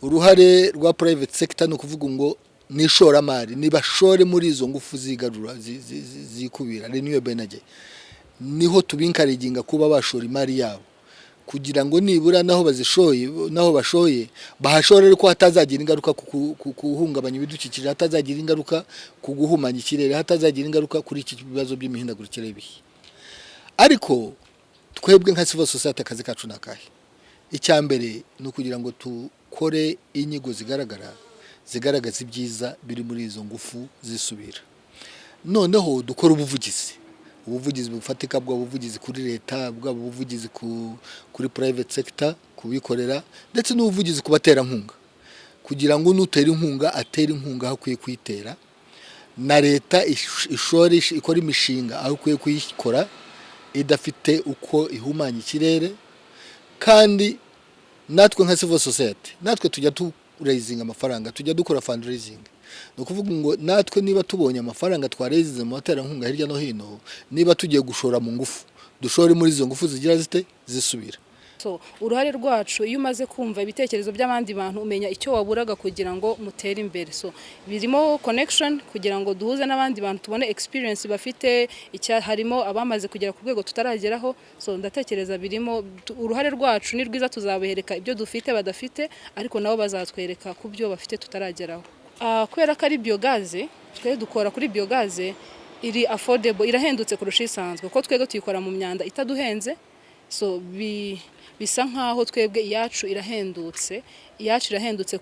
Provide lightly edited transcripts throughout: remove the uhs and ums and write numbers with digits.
uruhare rwa private sector no kuvuga ngo nishoramari nibashore muri izo ngufu zigarura zikubira renewable energy niho tubinkariginga kuba bashora imari yabo kugira ngo nibura naho bazishoye naho bashoye bahashorere ko hatazagira ingaruka kuhungabanya ibidukikije hatazagira ingaruka kuguhumanya ikirere hatazagira ingaruka kuri iki bibazo by'imihindagurikire y'ibihe ariko twebwe nka civil society akazi kacu nakahe icyambere no kugira ngo tukore inyigo zigaragaza ibyiza biri muri izo ngufu zisubira noneho dukora ubuvugizi bufatika bw'ubuvugizi kuri leta bw'ubuvugizi kuri private sector kubikorera ndetse n'ubuvugizi kubatera nkunga kugira ngo nutera inkunga atera inkunga hakwiye kwitera na leta ikora imishinga aho kwiye kuyikora idafite uko ihumanya ikirere kandi natwe nka civil society natwe tujya raising amafaranga tujya dukora fundraising no kuvuga ngo natwe niba tubonye amafaranga twarezize mu batera nkunga hirya no hino niba tugiye gushora mu ngufu dushore muri izo ngufu zigira zisubira so uruhare rwacu iyo umaze kumva ibitekerezo by'abandi bantu umenya icyo waburaga kugira ngo mutere imbere so birimo connection kugira ngo duhuze n'abandi bantu tubone experience bafite harimo abamaze kugera ku rwego tutarageraho so ndatekereza birimo uruhare rwacu ni rwiza tuzabehereka ibyo dufite badafite ariko nabo bazatwereka ku byo bafite tutarageraho kubera ko ari biogaze twe dukora kuri biogaze iri affordable irahendutse kurusha isanzwe ko twego tuyikora mu myanda itaduhenze so bisa nkaho twebwe iyacu irahendutse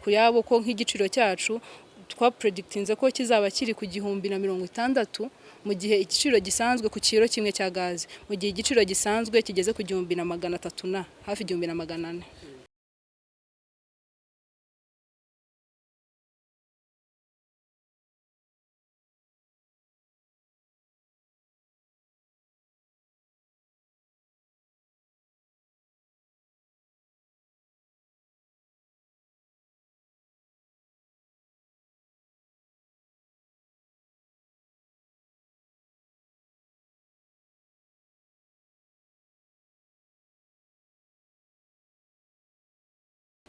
ku yabo ko nk'igiciro cyacu twa predictinze ko kizaba kiri ku 160 mu gihe igiciro gisanzwe ku kiro kimwe cya gaze mu gihe igiciro gisanzwe kigeze ku 1300 na hafi 1400